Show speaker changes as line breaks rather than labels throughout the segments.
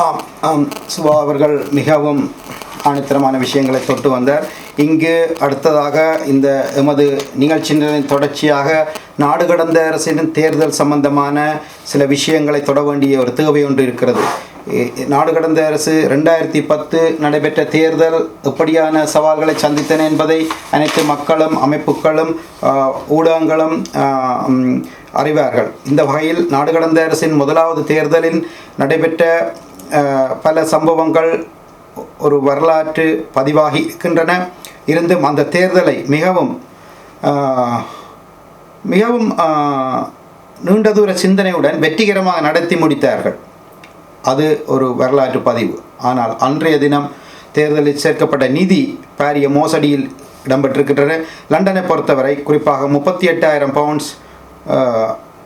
ஆம் ஆம் சுபா அவர்கள் மிகவும் ஆணித்தரமான விஷயங்களை தொட்டு வந்தார். இங்கு அடுத்ததாக இந்த எமது நிகழ்ச்சியின் தொடர்ச்சியாக நாடு கடந்த அரசின் தேர்தல் சம்பந்தமான சில விஷயங்களை தொட வேண்டிய ஒரு தேவை ஒன்று இருக்கிறது. நாடு கடந்த அரசு 2010 நடைபெற்ற தேர்தல் எப்படியான சவால்களை சந்தித்தன என்பதை அனைத்து மக்களும் அமைப்புகளும் ஊடகங்களும் அறிவார்கள். இந்த வகையில் நாடு கடந்த அரசின் முதலாவது தேர்தலில் நடைபெற்ற பல சம்பவங்கள் ஒரு வரலாற்று பதிவாகி இருக்கின்றன. இருந்தும் அந்த தேர்தலை மிகவும் நீண்ட தூர சிந்தனையுடன் வெற்றிகரமாக நடத்தி முடித்தார்கள். அது ஒரு வரலாற்று பதிவு. ஆனால் அன்றைய தினம் தேர்தலில் சேர்க்கப்பட்ட நிதி பாரிய மோசடியில் இடம்பெற்றிருக்கின்றன. லண்டனை பொறுத்தவரை குறிப்பாக 38,000 பவுண்ட்ஸ்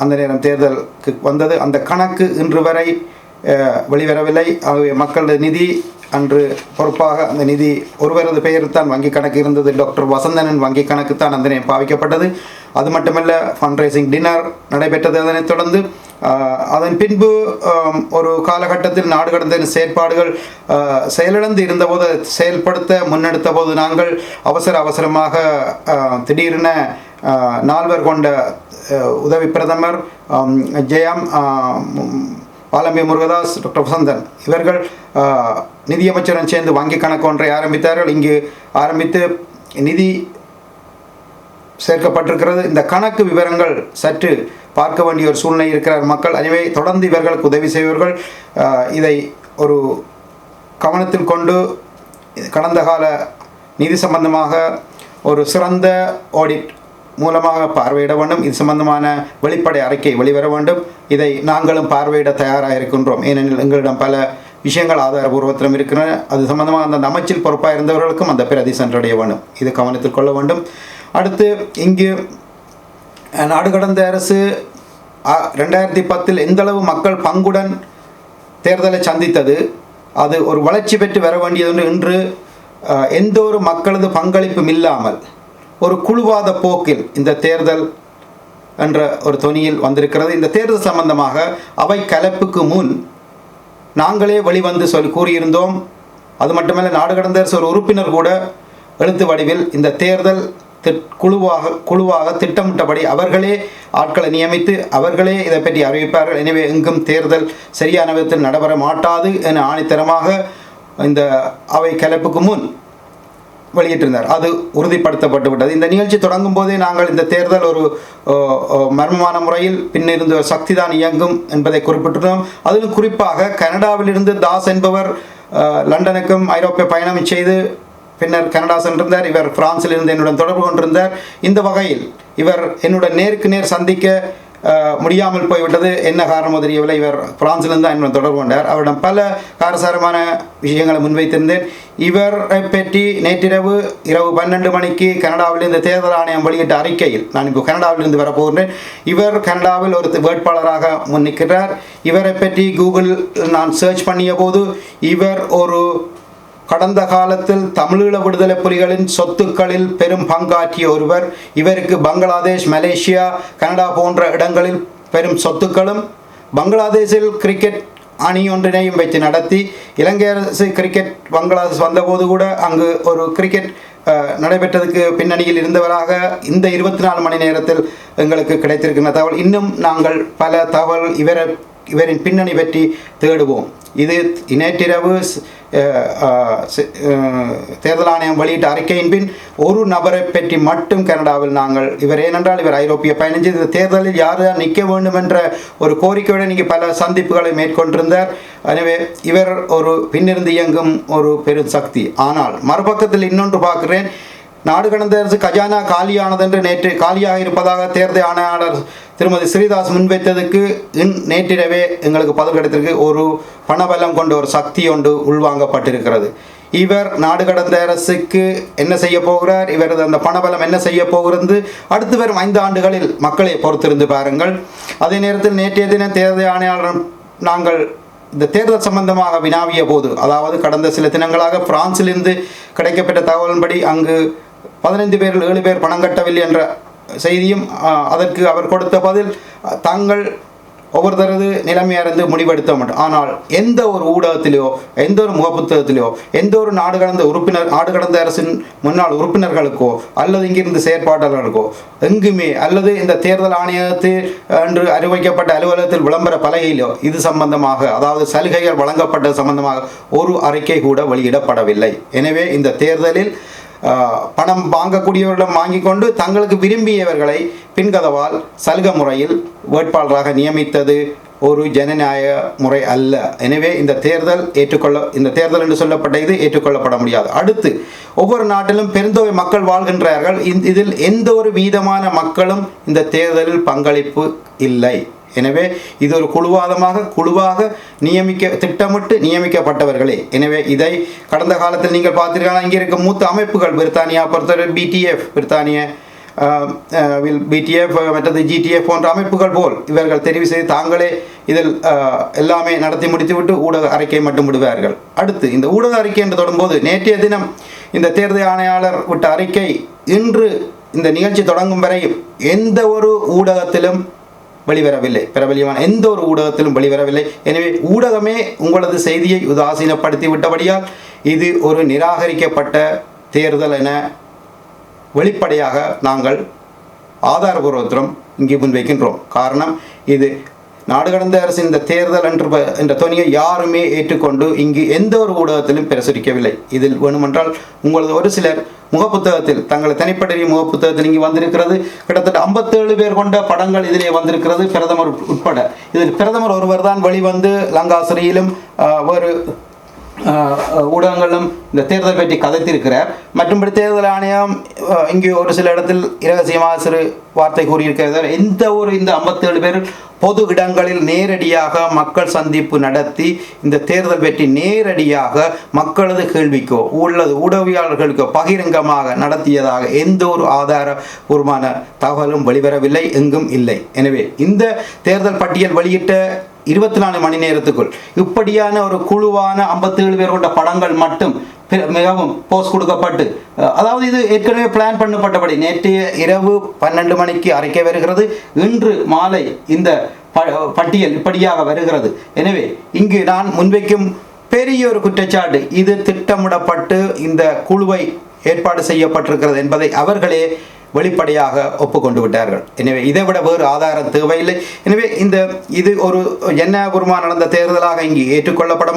அந்த நேரம் தேர்தலுக்கு வந்தது. அந்த கணக்கு இன்று வரை வெளிவரவில்லை. ஆகவே மக்களது நிதி அன்று பொறுப்பாக அந்த நிதி ஒருவரது பெயர் தான் வங்கி கணக்கு இருந்தது. டாக்டர் வசந்தனின் வங்கி கணக்கு தான் அந்த நேரம் பாவிக்கப்பட்டது. அது மட்டுமல்ல, ஃபண்ட் ரைசிங் டின்னர் நடைபெற்றது. அதனைத் தொடர்ந்து அதன் பின்பு ஒரு காலகட்டத்தில் நாடு கடந்த செயற்பாடுகள் செயலிழந்து இருந்தபோது செயல்படுத்த முன்னெடுத்த போது நாங்கள் அவசரமாக திடீரென 4 கொண்ட உதவி பிரதமர் ஜெயம் பாலம்பி முருகதாஸ், டாக்டர் வசந்தன் இவர்கள் நிதியமைச்சருடன் சேர்ந்து வங்கி கணக்கு ஒன்றை ஆரம்பித்தார்கள். இங்கு ஆரம்பித்து நிதி சேர்க்கப்பட்டிருக்கிறது. இந்த கணக்கு விவரங்கள் சற்று பார்க்க வேண்டிய ஒரு சூழ்நிலை இருக்கிறார் மக்கள். எனவே தொடர்ந்து இவர்களுக்கு உதவி செய்வர்கள் இதை ஒரு கவனத்தில் கொண்டு கடந்த கால நிதி சம்பந்தமாக ஒரு சிறந்த ஆடிட் மூலமாக பார்வையிட வேண்டும். இது சம்பந்தமான வெளிப்படை அறிக்கை வெளிவர வேண்டும். இதை நாங்களும் பார்வையிட தயாராக இருக்கின்றோம். ஏனெனில் எங்களிடம் பல விஷயங்கள் ஆதாரபூர்வத்திலும் இருக்கின்றன. அது சம்பந்தமாக அந்த அமைச்சில் பொறுப்பாக இருந்தவர்களுக்கும் அந்த பிரதி சென்றடைய வேண்டும். இது கவனத்தில் கொள்ள வேண்டும். அடுத்து இங்கு நாடு கடந்த அரசு 2010 எந்தளவு மக்கள் பங்குடன் தேர்தலை சந்தித்தது, அது ஒரு வளர்ச்சி பெற்று வர வேண்டியது. இன்று எந்த ஒரு மக்களது பங்களிப்பும் இல்லாமல் ஒரு குழுவாத போக்கில் இந்த தேர்தல் என்ற ஒரு தொனியில் வந்திருக்கிறது. இந்த தேர்தல் சம்பந்தமாக அவை கலப்புக்கு முன் நாங்களே வெளிவந்து கூறியிருந்தோம். அது மட்டுமல்ல, நாடு கடந்த அரசு ஒரு உறுப்பினர் கூட எழுத்து வடிவில் இந்த தேர்தல் குழுவாக திட்டமிட்டபடி அவர்களே ஆட்களை நியமித்து அவர்களே இதை பற்றி அறிவிப்பார்கள். எனவே எங்கும் தேர்தல் சரியான விதத்தில் நடைபெற மாட்டாது என ஆணித்தரமாக இந்த அவை கலப்புக்கு முன் வெளியிட்டிருந்தார். அது உறுதிப்படுத்தப்பட்டு விட்டது. இந்த நிகழ்ச்சி தொடங்கும் போதே நாங்கள் இந்த தேர்தல் ஒரு மர்மமான முறையில் பின்னிருந்து ஒரு சக்தி தான் இயங்கும் என்பதை குறிப்பிட்டிருந்தோம். அதிலும் குறிப்பாக கனடாவிலிருந்து தாஸ் என்பவர் லண்டனுக்கும் ஐரோப்பிய பயணம் செய்து பின்னர் கனடா சென்றிருந்தார். இவர் பிரான்சில் இருந்து என்னுடன் தொடர்பு கொண்டிருந்தார். இந்த வகையில் இவர் என்னுடன் நேருக்கு நேர் சந்திக்க முடியாமல் போய்விட்டது. என்ன காரணமோ தெரியவில்லை. இவர் பிரான்சிலிருந்து தான் என்னுடன் தொடர்பு கொண்டார். அவரிடம் பல காரசாரமான விஷயங்களை முன்வைத்திருந்தேன். இவரை பற்றி நேற்றிரவு 12 மணிக்கு கனடாவில் இந்த தேர்தல் ஆணையம் வெளியிட்ட அறிக்கையில், நான் இப்போ கனடாவிலிருந்து வரப்போகின்றேன், இவர் கனடாவில் ஒரு வேட்பாளராக முன்னிற்கிறார். இவரை பற்றி கூகுள் நான் சர்ச் பண்ணிய போது இவர் ஒரு கடந்த காலத்தில் தமிழீழ விடுதலை புலிகளின் சொத்துக்களில் பெரும் பங்காற்றிய ஒருவர். இவருக்கு பங்களாதேஷ், மலேசியா, கனடா போன்ற இடங்களில் பெரும் சொத்துக்களும், பங்களாதேஷில் கிரிக்கெட் அணி ஒன்றினையும் வைத்து நடத்தி, இலங்கை அரசு கிரிக்கெட் பங்களாதேஷ் வந்தபோது கூட அங்கு ஒரு கிரிக்கெட் நடைபெற்றதுக்கு பின்னணியில் இருந்தவராக இந்த 24 மணி நேரத்தில் எங்களுக்கு கிடைத்திருக்கின்ற தகவல். இன்னும் நாங்கள் பல தகவல் இவரின் பின்னணி பற்றி தேடுவோம். இது நேற்றிரவு தேர்தல் ஆணையம் வெளியிட்ட அறிக்கையின் பின் ஒரு நபரை பற்றி மட்டும் கனடாவில் நாங்கள் ஏனென்றால் இவர் ஐரோப்பிய பயணம் செய்து தேர்தலில் யார் நிற்க வேண்டும் என்ற ஒரு கோரிக்கையுடன் இங்கே பல சந்திப்புகளை மேற்கொண்டிருந்தார். எனவே இவர் ஒரு பின்னிருந்து இயங்கும் ஒரு பெரும் சக்தி. ஆனால் மறுபக்கத்தில் இன்னொன்று பார்க்கிறேன். நாடு கடந்த அரசு கஜானா காலியானதென்று நேற்று காலியாக இருப்பதாக தேர்தல் ஆணையாளர் திருமதி ஸ்ரீதாஸ் முன்வைத்ததுக்கு நேற்றிரவே எங்களுக்கு பதில் கிடைத்திருக்கு. ஒரு பணபலம் கொண்ட ஒரு சக்தி ஒன்று உள்வாங்கப்பட்டிருக்கிறது. இவர் நாடு கடந்த அரசுக்கு என்ன செய்ய போகிறார், இவரது அந்த பணபலம் என்ன செய்ய போகிறது, அடுத்து வரும் 5 ஆண்டுகளில் மக்களை பொறுத்திருந்து பாருங்கள். அதே நேரத்தில் நேற்றைய தினம் தேர்தல் ஆணையாளர் நாங்கள் இந்த தேர்தல் சம்பந்தமாக வினாவிய போது, அதாவது கடந்த சில தினங்களாக பிரான்சிலிருந்து கிடைக்கப்பட்ட தகவலின்படி அங்கு 15 பேரில் 7 பேர் பணம் கட்டவில்லை என்ற செய்தியும், அதற்கு அவர் கொடுத்த பதில் தாங்கள் ஒவ்வொருத்தரது நிலைமையாக இருந்து முடிவெடுத்த மாட்டோம். ஆனால் எந்த ஒரு ஊடகத்திலோ எந்த ஒரு முகப்புத்தகத்திலோ எந்த ஒரு நாடு கடந்த அரசின் முன்னாள் உறுப்பினர்களுக்கோ அல்லது இங்கிருந்து செயற்பாட்டாளர்களுக்கோ எங்குமே அல்லது இந்த தேர்தல் ஆணையத்தில் என்று அறிவிக்கப்பட்ட அலுவலகத்தில் விளம்பர பலகையிலோ இது சம்பந்தமாக, அதாவது சலுகைகள் வழங்கப்பட்ட சம்பந்தமாக ஒரு அறிக்கை கூட வெளியிடப்படவில்லை. எனவே இந்த தேர்தலில் பணம் வாங்கக்கூடியவர்களிடம் வாங்கி கொண்டு தங்களுக்கு விரும்பியவர்களை பின்கதவால் சலுகை முறையில் வேட்பாளராக நியமித்தது ஒரு ஜனநாயக முறை அல்ல. எனவே இந்த தேர்தல் என்று சொல்லப்பட்ட இது ஏற்றுக்கொள்ளப்பட முடியாது. அடுத்து, ஒவ்வொரு நாட்டிலும் பெருந்தொகை மக்கள் வாழ்கின்றார்கள். இதில் எந்த ஒரு வீதமான மக்களும் இந்த தேர்தலில் பங்களிப்பு இல்லை. எனவே இது ஒரு குழுவாக திட்டமிட்டு நியமிக்கப்பட்டவர்களே. எனவே இதை கடந்த காலத்தில் நீங்கள் பார்த்தீர்கள். இங்கே இருக்க மூத்த அமைப்புகள் பிரித்தானியா பொறுத்தவரை பிடிஎஃப் மற்றது ஜிடிஎஃப் போன்ற அமைப்புகள் போல் இவர்கள் தெரிவு செய்து தாங்களே இதில் எல்லாமே நடத்தி முடித்துவிட்டு ஊடக அறிக்கை மட்டும் விடுவார்கள். அடுத்து, இந்த ஊடக அறிக்கை என்று தொடரும்போது நேற்றைய தினம் இந்த தேர்தல் ஆணையாளர் விட்ட அறிக்கை இன்று இந்த நிகழ்ச்சி தொடங்கும் வரையும் எந்த ஒரு ஊடகத்திலும் வெளிவரவில்லை. பிரபலியமான எந்த ஒரு ஊடகத்திலும் வெளிவரவில்லை. எனவே ஊடகமே உங்களது செய்தியை உதாசீனப்படுத்தி விட்டபடியால் இது ஒரு நிராகரிக்கப்பட்ட தேர்தல் என வெளிப்படையாக நாங்கள் ஆதாரபூர்வத்துடன் இங்கே முன்வைக்கின்றோம். காரணம், இது நாடு கடந்த அரசின் இந்த தேர்தல் என்ற தொனியை யாருமே ஏற்றுக்கொண்டு இங்கு எந்த ஒரு ஊடகத்திலும் பிரசுரிக்கவில்லை. இதில் வேணுமென்றால் உங்களது ஒரு சிலர் முகப்புத்தகத்தில் தங்களை தனிப்பட்ட முகப்புத்தகத்தில் இங்கே வந்திருக்கிறது. கிட்டத்தட்ட 57 பேர் கொண்ட படங்கள் இதிலே வந்திருக்கிறது, பிரதமர் உட்பட. இதில் பிரதமர் ஒருவர் தான் வெளிவந்து லங்காசிரியிலும் வேறு ஊடகங்களும் இந்த தேர்தல் பற்றி கதைத்திருக்கிறார். மற்றும்படி தேர்தல் ஆணையம் இங்கே ஒரு சில இடத்தில் இரகசியமாக சிறு வார்த்தை கூறியிருக்கிறார். இந்த 57 பேர் பொது இடங்களில் நேரடியாக மக்கள் சந்திப்பு நடத்தி இந்த தேர்தல் பற்றி நேரடியாக மக்களது கேள்விக்கோ உள்ளது ஊடகவியலாளர்களுக்கோ பகிரங்கமாக நடத்தியதாக எந்த ஒரு ஆதாரபூர்வமான தகவலும் வெளிவரவில்லை, எங்கும் இல்லை. எனவே இந்த தேர்தல் பட்டியல் வெளியிட்ட 24 மணி நேரத்துக்குள் இப்படியான ஒரு குழுவான 57 பேர் கொண்ட படங்கள் மட்டும் மிகவும் போஸ்ட் கொடுக்கப்பட்டு, அதாவது இது ஏற்கனவே பிளான் பண்ணப்பட்டபடி நேற்றைய இரவு 12 மணிக்கு அறிக்கை வருகிறது. இன்று மாலை இந்த பட்டியல் இப்படியாக வருகிறது. எனவே இங்கு நான் முன்வைக்கும் பெரிய ஒரு குற்றச்சாட்டு, இது திட்டமிடப்பட்டு இந்த குழுவை ஏற்பாடு செய்யப்பட்டிருக்கிறது என்பதை அவர்களே வெளிப்படையாக ஒப்புக்கொண்டு விட்டார்கள். எனவே இதை விட வேறு ஆதாரம் தேவையில்லை. எனவே இது ஒரு ஜனநாயகபூர்வமாக நடந்த தேர்தலாக இங்கு ஏற்றுக்கொள்ளப்பட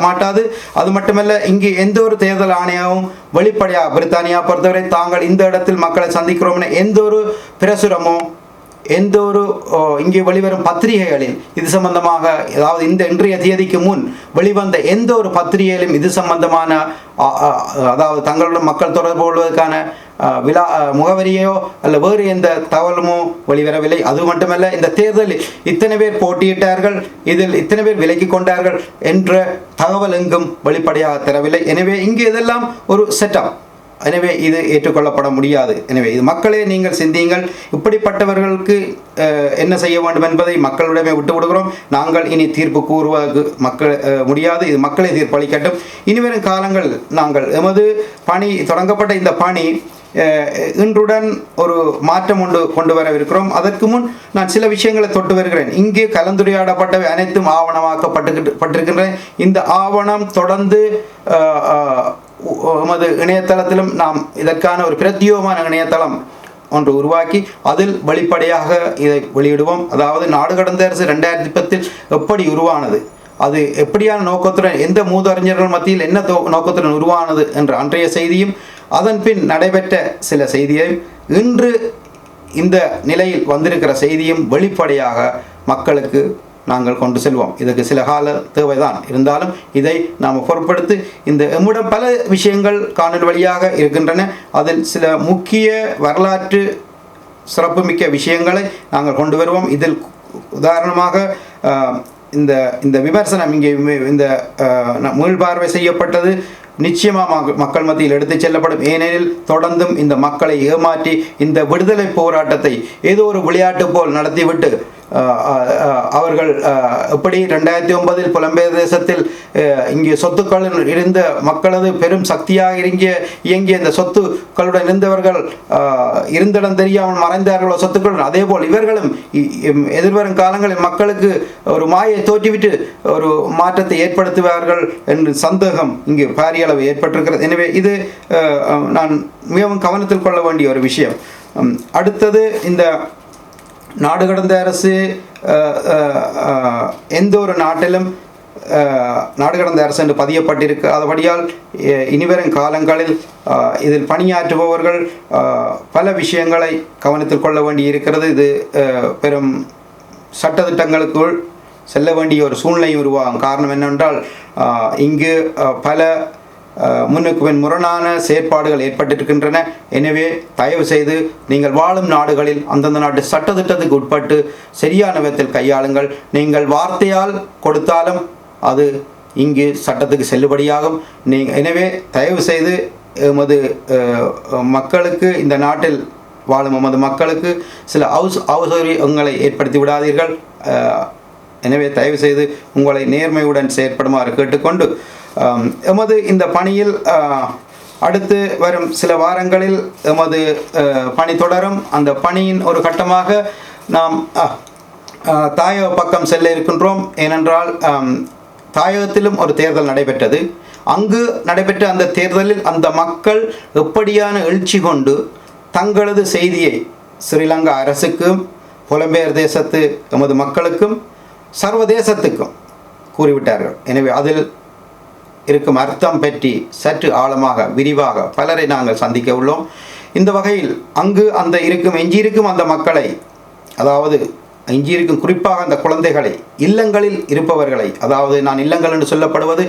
மாட்டாது. அது மட்டுமல்ல, இங்கு எந்த ஒரு தேர்தல் ஆணையமும் வெளிப்படையாக பிரித்தானியா பொறுத்தவரை தாங்கள் இந்த இடத்தில் மக்களை சந்திக்கிறோம் என எந்த ஒரு பிரசுரமோ எந்த ஒரு இங்கே வெளிவரும் பத்திரிகைகளில் இது சம்பந்தமாக, அதாவது இந்த இன்றைய தேதிக்கு முன் வெளிவந்த எந்த ஒரு பத்திரிகையிலும் இது சம்பந்தமான, அதாவது தங்களுடன் மக்கள் தொடர்பு கொள்வதற்கான முகவரியோ அல்ல வேறு எந்த தகவலுமோ வெளிவரவில்லை. அது மட்டுமல்ல, இந்த தேர்தலில் இத்தனை பேர் போட்டியிட்டார்கள், இதில் இத்தனை பேர் விலக்கி கொண்டார்கள் என்ற தகவல் எங்கும் வெளிப்படையாக தரவில்லை. எனவே இங்கு இதெல்லாம் ஒரு செட்டப். எனவே இது ஏற்றுக்கொள்ளப்பட முடியாது. எனவே இது மக்களே நீங்கள் சிந்தியுங்கள். இப்படிப்பட்டவர்களுக்கு என்ன செய்ய வேண்டும் என்பதை மக்களிடமே விட்டு விடுகிறோம். நாங்கள் இனி தீர்ப்பு கூறுவதற்கு முடியாது. இது மக்களே தீர்ப்பளிக்கட்டும். இனிவரும் காலங்கள் நாங்கள் எமது பணி தொடங்கப்பட்ட இந்த பணி இன்றுடன் ஒரு மாற்றம் கொண்டு வரவிருக்கிறோம். அதற்கு முன் நான் சில விஷயங்களை தொட்டு வருகிறேன். இங்கே கலந்துரையாடப்பட்டவை அனைத்தும் ஆவணமாக்கப்பட்டிருக்கின்றன. இந்த ஆவணம் தொடர்ந்து எமது இணையதளத்திலும் நாம் இதற்கான ஒரு பிரத்யேகமான இணையதளம் ஒன்று உருவாக்கி அதில் வெளிப்படையாக இதை வெளியிடுவோம். அதாவது நாடு கடந்த அரசு 2010 எப்படி உருவானது, அது எப்படியான நோக்கத்துடன், எந்த மூதறிஞர்கள் மத்தியில் என்ன நோக்கத்துடன் உருவானது என்ற அன்றைய செய்தியும், அதன் பின் நடைபெற்ற சில செய்தியையும், இன்று இந்த நிலையில் வந்திருக்கிற செய்தியும் வெளிப்படையாக மக்களுக்கு நாங்கள் கொண்டு செல்வோம். இதுக்கு சில கால தேவைதான். இருந்தாலும் இதை நாம் பொருட்படுத்தி எம்முடன் பல விஷயங்கள் காணொலி வழியாக இருக்கின்றன. அதில் சில முக்கிய வரலாற்று சிறப்புமிக்க விஷயங்களை நாங்கள் கொண்டு வருவோம். இதில் உதாரணமாக இந்த விமர்சனம் இங்கே இந்த மீள்பார்வை செய்யப்பட்டது நிச்சயமாக மக்கள் மத்தியில் எடுத்துச் செல்லப்படும். ஏனெனில் தொடர்ந்தும் இந்த மக்களை ஏமாற்றி இந்த விடுதலை போராட்டத்தை ஏதோ ஒரு விளையாட்டு போல் நடத்திவிட்டு அவர்கள் எப்படி 2009 புலம்பெயர் தேசத்தில் இங்கே சொத்துக்கள் இருந்த மக்களது பெரும் சக்தியாக இயங்கிய இந்த சொத்துக்களுடன் இருந்தவர்கள் இருந்திடம் தெரியாமல் மறைந்தார்களோ சொத்துக்களுடன், அதே போல் இவர்களும் எதிர்வரும் காலங்களில் மக்களுக்கு ஒரு மாயை தோற்றிவிட்டு ஒரு மாற்றத்தை ஏற்படுத்துவார்கள் என்று சந்தேகம் இங்கு பாரிய அளவு ஏற்பட்டிருக்கிறது. எனவே இது நான் மிகவும் கவனத்தில் கொள்ள வேண்டிய ஒரு விஷயம். அடுத்தது, இந்த நாடு கடந்த அரசு எந்த ஒரு நாட்டிலும் நாடு கடந்த அரசு என்று பதியப்பட்டிருக்கிறபடியால் இனிவரும் காலங்களில் இதில் பணியாற்றுபவர்கள் பல விஷயங்களை கவனத்தில் கொள்ள வேண்டி இருக்கிறது. இது பெரும் சட்டத்திட்டங்களுக்குள் செல்ல வேண்டிய ஒரு சூழ்நிலை உருவாகும். காரணம் என்னவென்றால் இங்கு பல முன்னுக்கு பின் முரணான செயற்பாடுகள் ஏற்பட்டிருக்கின்றன. எனவே தயவு செய்து நீங்கள் வாழும் நாடுகளில் அந்தந்த நாட்டு சட்டத்திட்டத்துக்கு உட்பட்டு சரியான விதத்தில் கையாளுங்கள். நீங்கள் வார்த்தையால் கொடுத்தாலும் அது இங்கு சட்டத்துக்கு செல்லுபடியாகும். எனவே தயவு செய்து எமது மக்களுக்கு, இந்த நாட்டில் வாழும் எமது மக்களுக்கு சில அவசரங்களை ஏற்படுத்தி விடாதீர்கள். எனவே தயவு செய்து உங்களை நேர்மையுடன் செயற்படுமாறு கேட்டுக்கொண்டு, எமது இந்த பணியில் அடுத்து வரும் சில வாரங்களில் எமது பணி தொடரும். அந்த பணியின் ஒரு கட்டமாக நாம் தாயக பக்கம் செல்ல இருக்கின்றோம். ஏனென்றால் தாயகத்திலும் ஒரு தேர்தல் நடைபெற்றது. அங்கு நடைபெற்ற அந்த தேர்தலில் அந்த மக்கள் எப்படியான எழுச்சி கொண்டு தங்களது செய்தியை ஸ்ரீலங்கா அரசுக்கும் புலம்பெயர் தேசத்து எமது மக்களுக்கும் சர்வதேசத்துக்கும் கூறிவிட்டார்கள். எனவே அதில் இருக்கும் அர்த்தம் பற்றி சற்று ஆழமாக விரிவாக பலரை நாங்கள் சந்திக்க உள்ளோம். இந்த வகையில் அங்கு எஞ்சியிருக்கும் அந்த மக்களை, அதாவது எஞ்சியிருக்கும் குறிப்பாக அந்த குழந்தைகளை, இல்லங்களில் இருப்பவர்களை, அதாவது நான் இல்லங்கள் என்று சொல்லப்படுவது